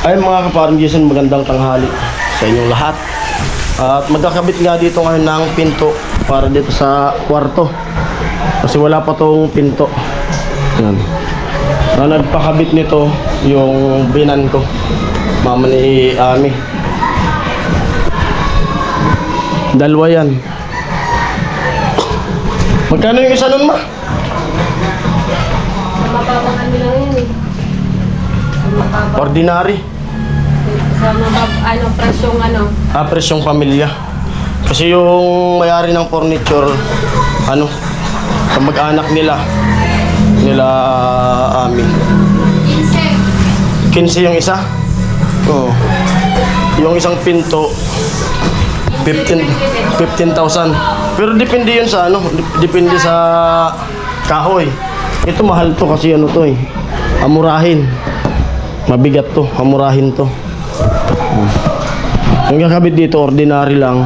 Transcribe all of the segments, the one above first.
Ay mga kaparang Jason, magandang tanghali sa inyong lahat. At magkakabit nga dito ngayon ng pinto para dito sa kwarto. Kasi wala pa tong pinto. Yan. Na nagpakabit nito yung binan ko, mama ni Ami. Dalawa yan. Magkano yung isa nun, ma? Mababang ano lang yun eh. Mababang. Ordinary. Sa ano, presyong ano. Presyong pamilya. Kasi yung may-ari ng furniture, ano, kamag-anak nila Ami. 15 yung isa? Oo. Yung isang pinto, 15,000. Pero depende yun sa ano, depende sa kahoy. Ito mahal to kasi ano to eh. Amurahin. Mabigat to, amurahin to. Yung kakabit dito, ordinary lang,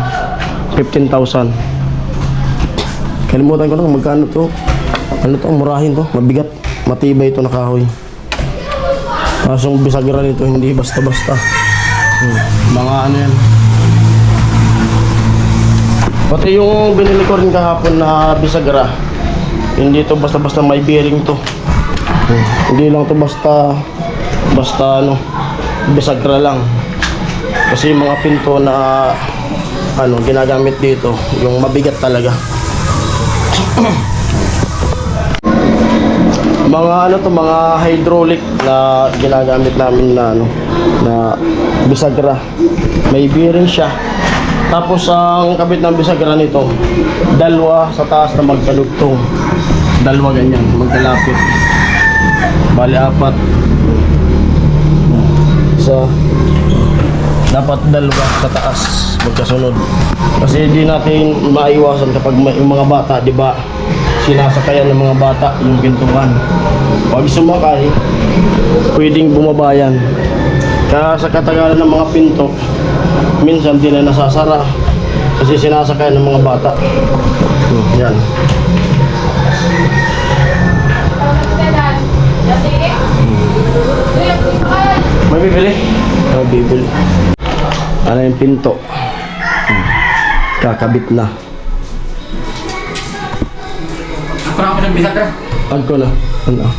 15,000. Kalimutan ko na kung magkano to. Ano to, murahin to, mabigat, matibay to na kahoy. Kasong bisagra nito, hindi basta-basta. Mga ano yan. Pati yung binili ko rin kahapon na bisagra, hindi to basta-basta, may bearing to. Hindi lang to basta ano, bisagra lang. Kasi yung mga pinto na ano ginagamit dito, yung mabigat talaga. Mga ano to, mga hydraulic na ginagamit namin na ano, na bisagra. May bearing siya. Tapos ang kabit ng bisagra nito, dalawa sa taas na magkalugtong. Dalawa ganyan, magkalapit. Bali apat. Dapat dalawa sa taas magkasunod. Kasi di natin maiwasan kapag yung mga bata, di ba? Sinasakayan ng mga bata yung pintuan. Pag sumakay, pwedeng bumaba yan. Kaya sa katagalan ng mga pinto, minsan di na nasasara kasi sinasakayan ng mga bata. Yan. May bibili? May bibili. Ano yung pinto? Kakabit na. Kurang ako ng bisagra. Agko na. Ano?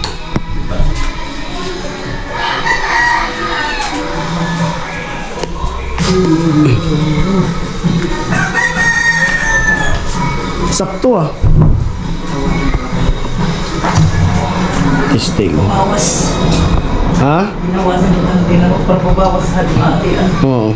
Sakto ah. Testing. Bawas. Ha? Binawasan ito ng tinanong para pabawas sa hati. Oo.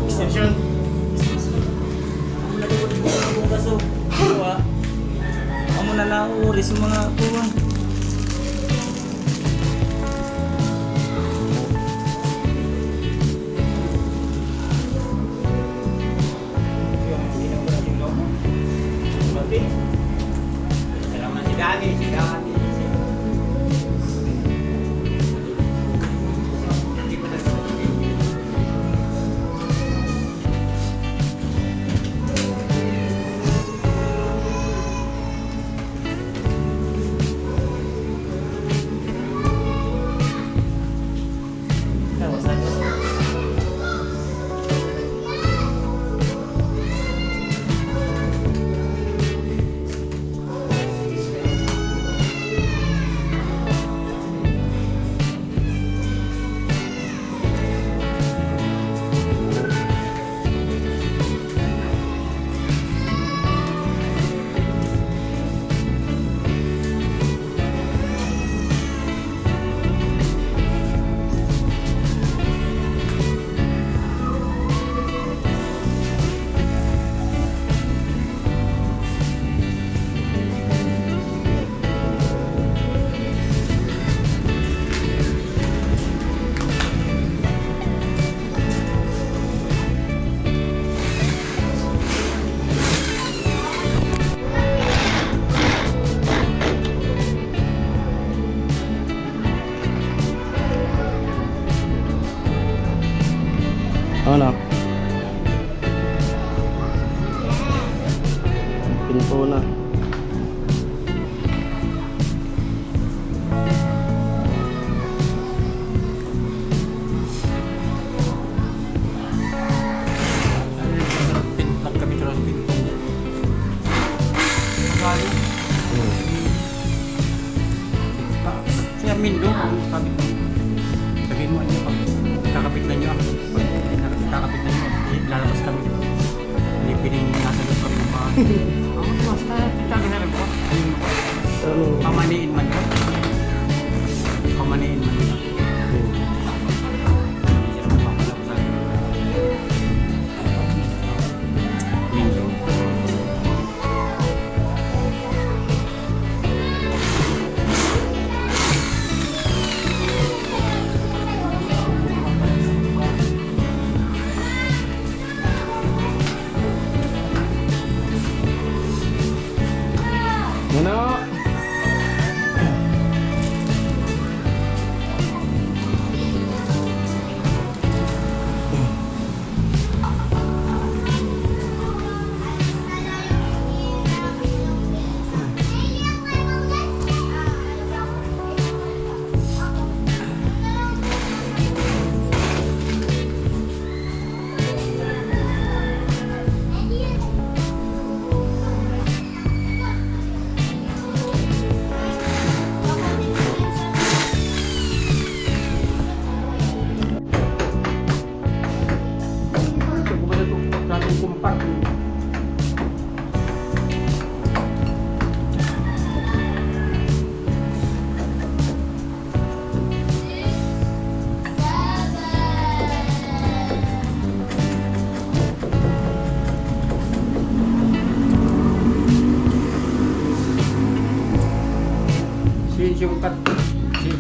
Exception. Ang kaso, kuha. Amo na nauri sa mga kuha. Yung ginagawa yung lomo. Bati. Salamat si Dani, si Dani. Ano? Pinto na. Nagkapitulan ng pinto. Si Armindo, sabi ko, sabihin mo niya pag kakapit na niyo ako. Pag kakapit na niyo, lalabas kami. Hindi piling nasa loob kami ng bahay. Ako, basta, titabi na rin ko. Ayun mo. Ano? Pamaniin man lang. Pamaniin man lang. Hindi siya napapalabas sa akin. Mindo. Ano?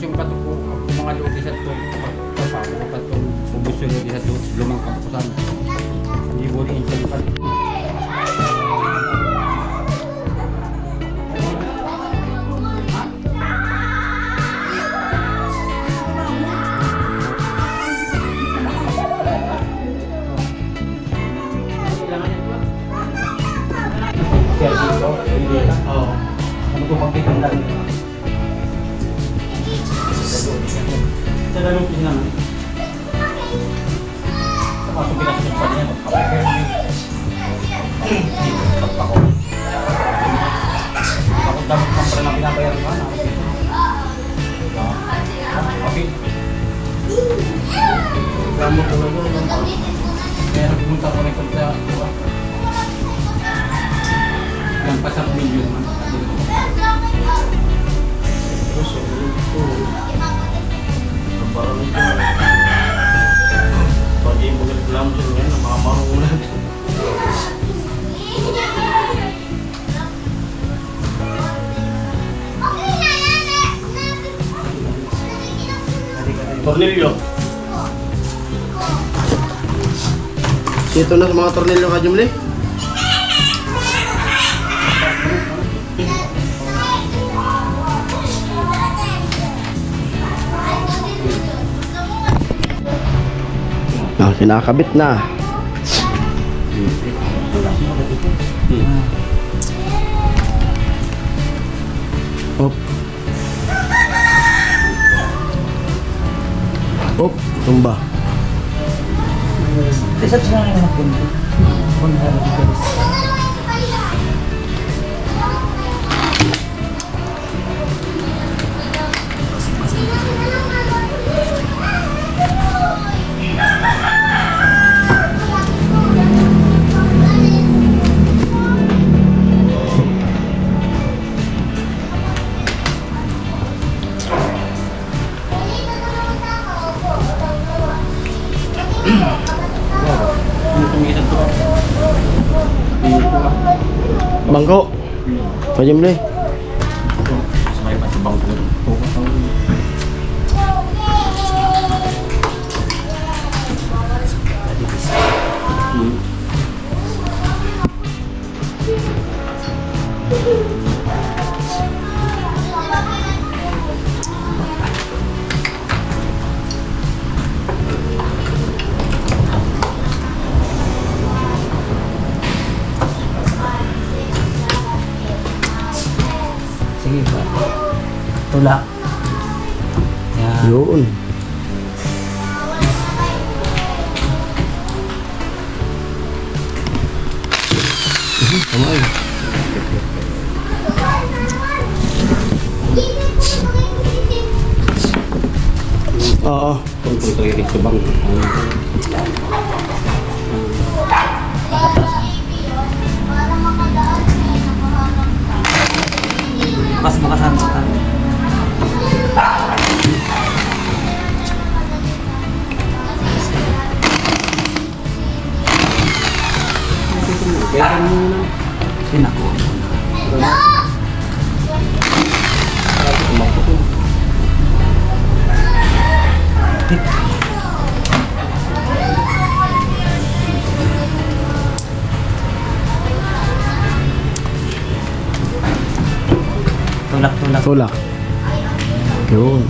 Yung katuko, mga luti sa ito, pagpapakulo ka ito, ubuso luti sa ito, lumang kapusan. Hindi mo rin siya lupat. Kaya dito, hindi na. Oo. Ano ko pagkitang lang? Sa dalawang pin naman. Sa kaso pinasok pa niya, magpapakir niya. Dito, pagpako. Ako dapat pang pala na pinabayaran ka na. Okay. Gamot ko na doon. Meron pumunta ko rin sa yang pasar milyon man. Terus itu parang ito pag-ibig reklamo siya ngayon, mahulan. Tornilyo. Ito na sa mga tornilyo ka, Jumli. Kinakabit na. Op. Op, tumba. Research na lang yung Bangko. Ka, Jumli. Samay pa sa bangko. Sige ba? Tulak. Yan. Yun. Kamay. Oo. Kung tuloy sa bangko. Mas makasan ka. Tinako. Tulak. Tulak. Yun.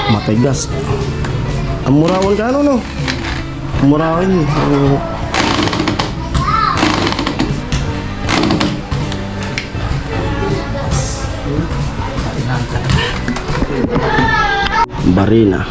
Matigas. Ang murawan ka ano, no? Murawan. Barina.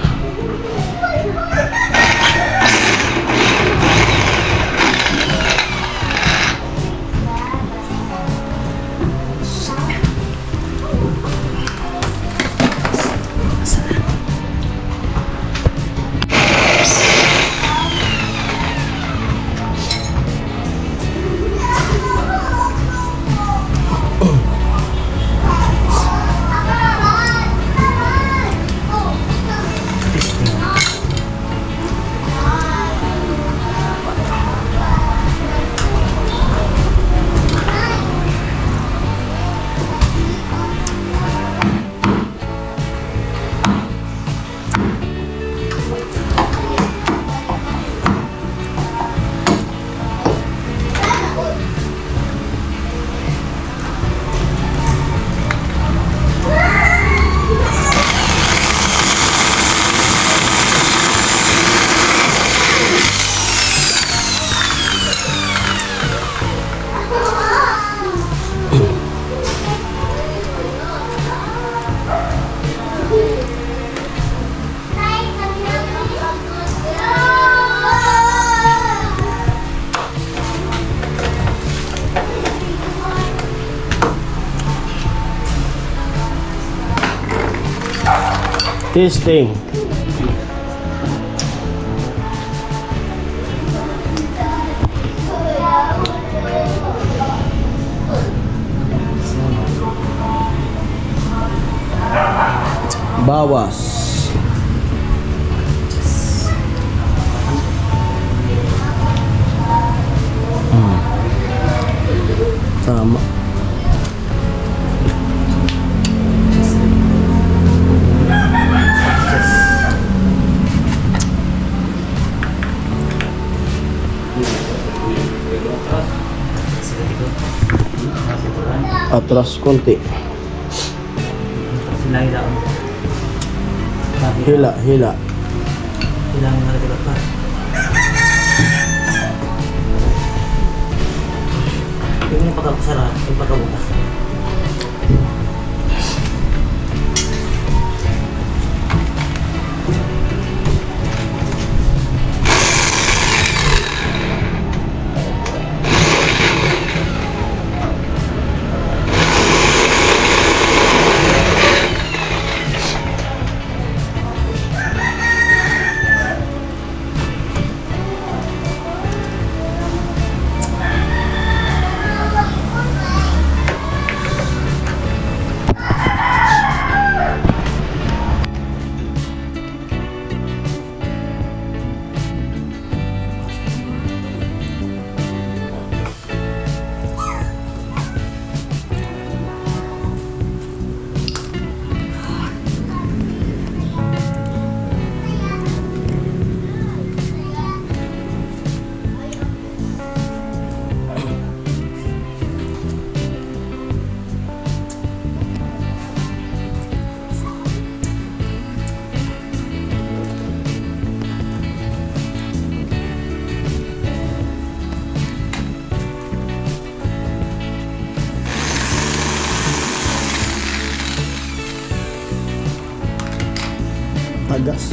Testing. Bawas. Atras konti. Sila yung daon. Hila, hila. Sila yung nalagulot pa. Yung pagkakasara, yung pagkabukas. Tagas.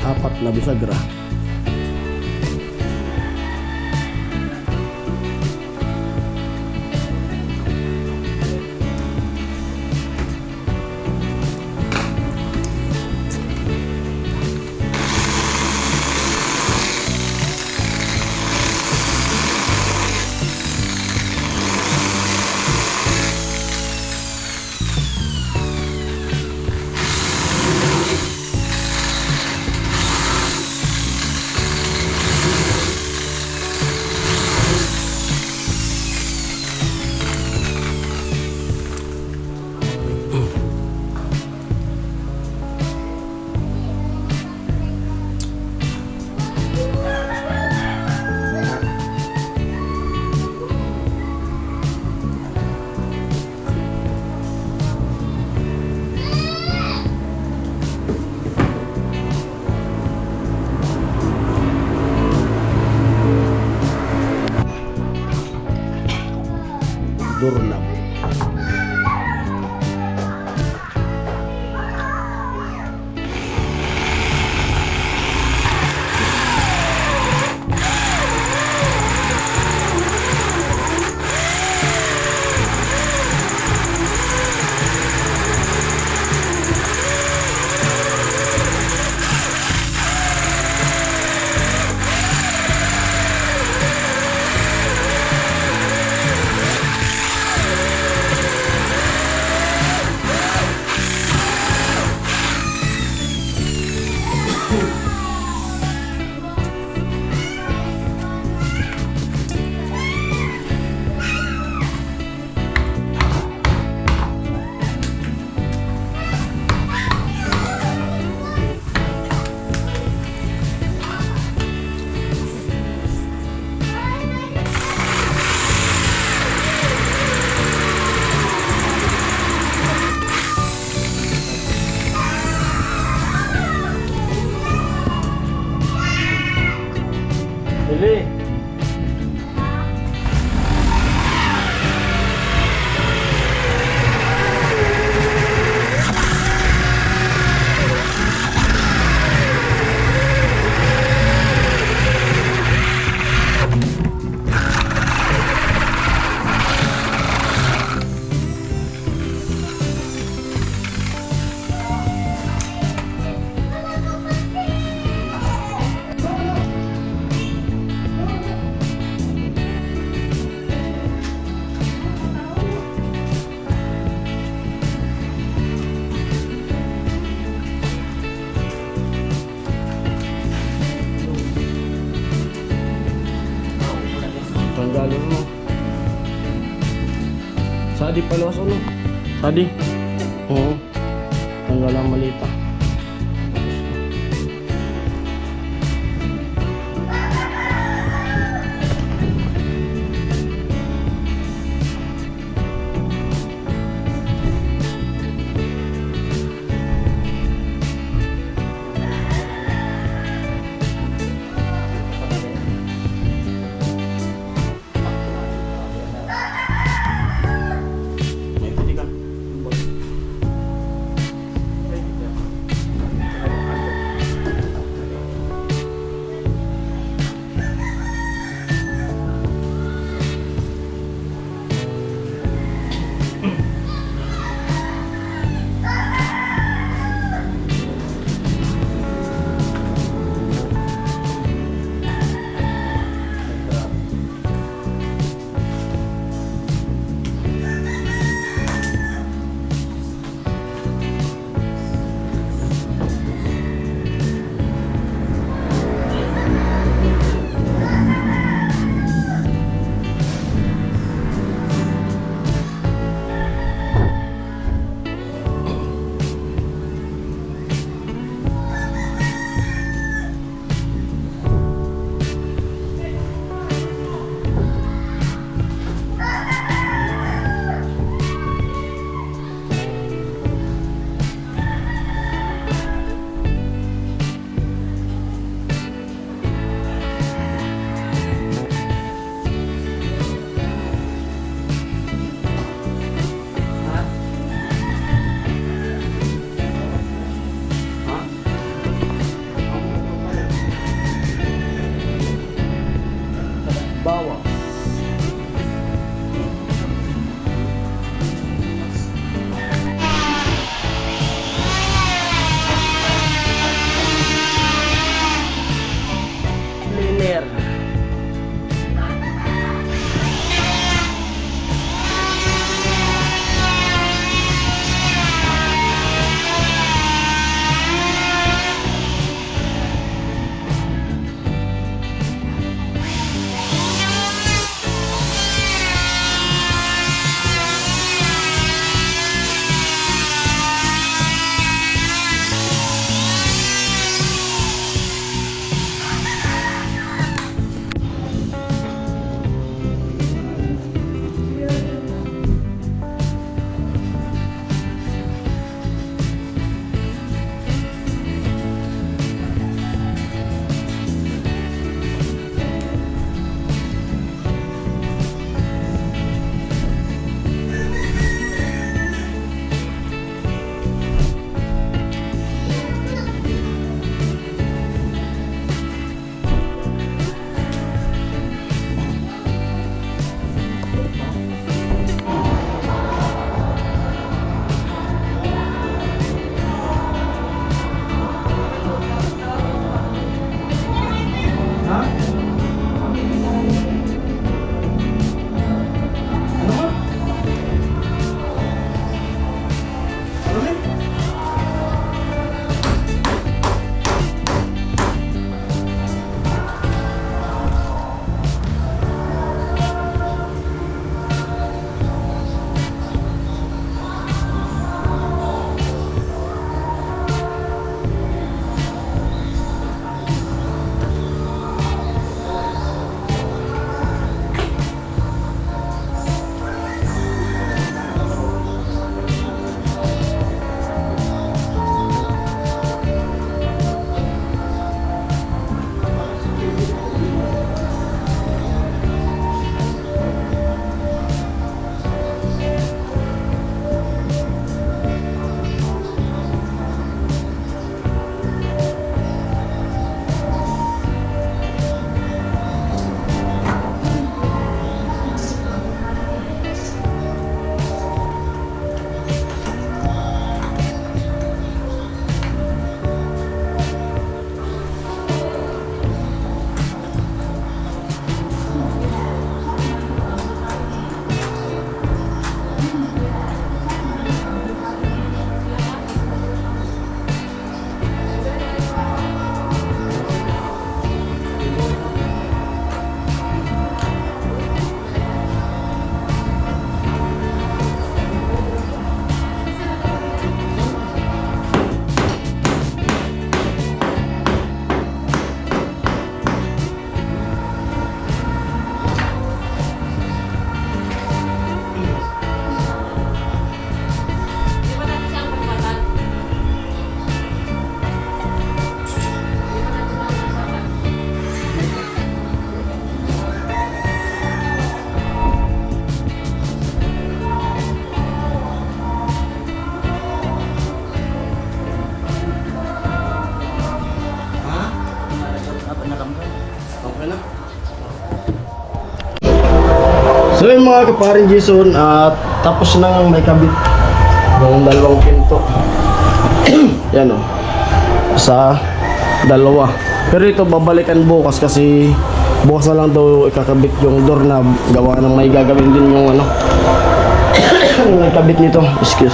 Apat na bisagra. Durlap. Bili. Tanggalin mo. Sadi paluwas ulo. Sadi. Oo. Tanggal ang malita. So yun mga kaparin Jason, at tapos nang may kabit yung dalawang pinto. Yan o. Sa dalawa. Pero ito babalikan bukas kasi bukas na lang daw ikakabit yung doorknob. Gawa ng may gagawin din yung ano. Yung may kabit nito. Excuse.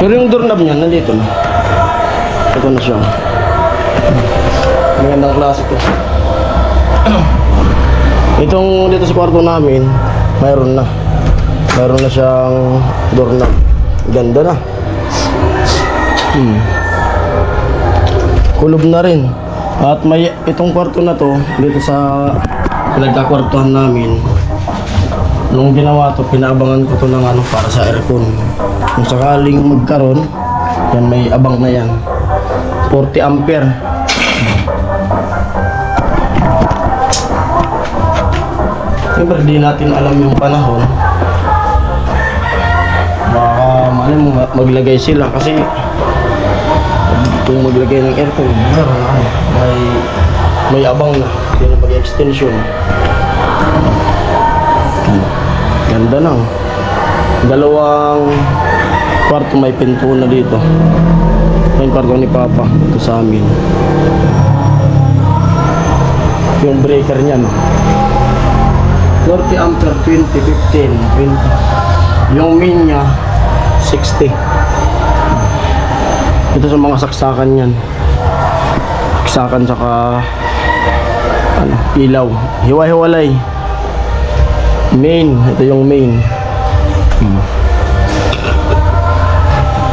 Pero yung doorknob niya nandito na. Ito na siya. Magandang klase ito. Itong dito sa kwarto namin, mayroon na. Mayroon na siyang doorknob. Ganda na. Kulob na rin. At may itong kwarto na to dito sa pinagkakwartuhan namin. Nung ginawa to, pinaabangan ko to ng ano para sa aircon. Kung sakaling magkaroon, yan may abang na yan. 40 ampere. Siyempre di natin alam yung panahon. Baka mali mo maglagay sila kasi kung maglagay ng aircon, meron na may abang na. Hindi na mag-extension. Ganda na. Dalawang kwarto may pinto na dito. Yung kwarto ni Papa ito sa amin. Yung breaker niya no. 40 ampere, 20, 15, 20. Yung main niya 60. Ito sa mga saksakan yan. Saksakan saka ano, ilaw. Hiwa-hiwalay. Main, ito yung main.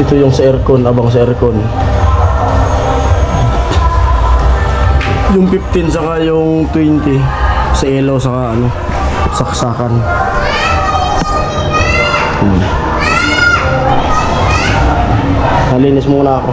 Ito yung sa aircon, abang sa aircon. Yung 15 saka yung 20 sa ilaw saka ano, saksakan. Nalinis muna ako.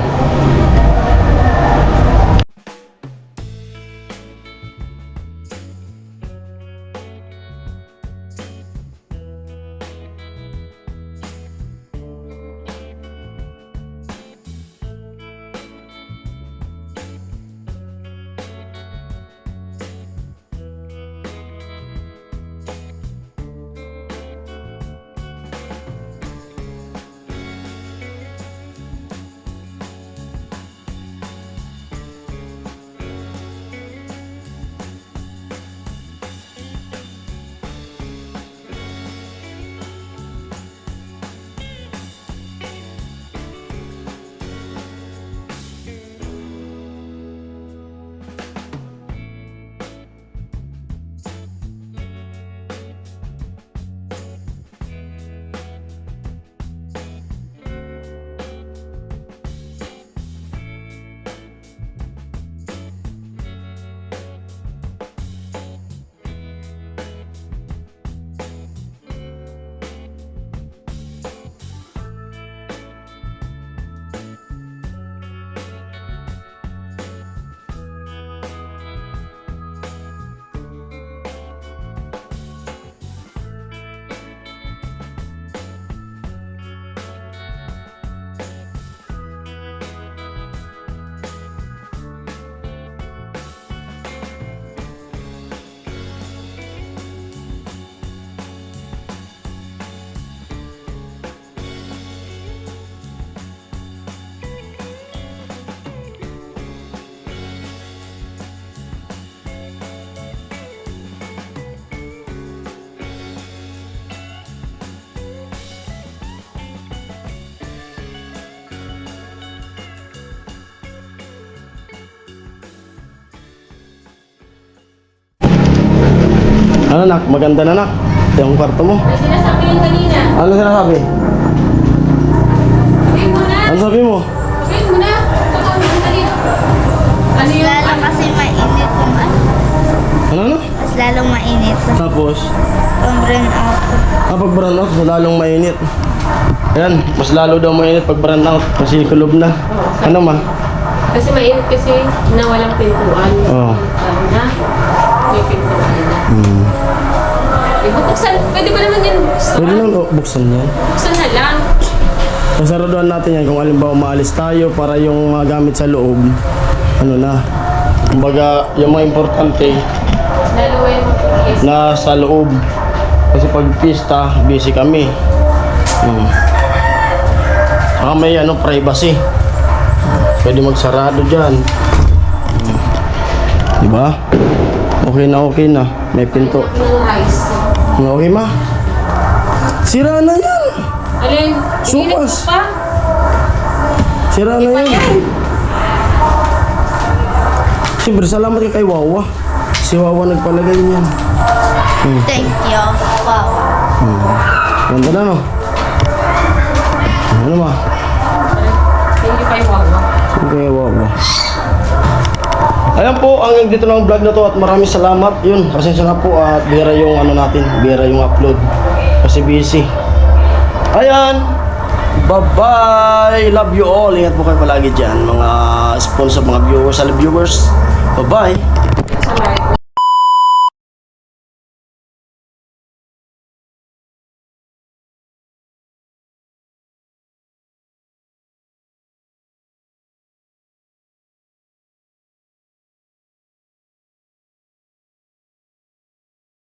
Ano nak? Maganda na nak. Yung kwarto mo. May sinasabi yun kanina. Ano sinasabi? Sabihin mo na. Ano sabi mo? Sabihin mo na. Totoo mo na dito. Ano yung Lalo kasi mainit yung ano. Ano? Mas lalong mainit. Tapos, Pang burn out. kapag brown out, mas lalong mainit. Ayan, mas lalo daw mainit pag brown out kasi kulob na. Ano ma? Kasi mainit kasi na walang pintuan. Oo. Na may pintuan na. Buksan, pwede ba naman yan? Pwede lang buksan yan. Buksan na lang. Sasaraduhan natin yan kung halimbawa umaalis tayo para yung mga gamit sa loob, ano na. Kumbaga, yung mga importante Lalo yung yes. na sa loob. Kasi pag pista, busy kami. Saka may privacy. Pwede magsarado dyan. Diba? Okay na. May pinto. Yung rice. Okay ma? Sira na yan. Alin? Init mo Supas. pa? Sira na yan. Siyempre, salamat kay Wawa. Si Wawa nagpalagay niyan. Thank you. Wow. Ganda na, no? Ano ma? Thank you kay Wawa. Okay, Wawa. Ayan po, hanggang dito na ang vlog na to at maraming salamat. Yun, pasensya na po at bira yung bira yung upload. Kasi busy. Ayan. Bye-bye. Love you all. Ingat po kayo palagi dyan. Mga sponsor, mga viewers, viewers. Bye-bye.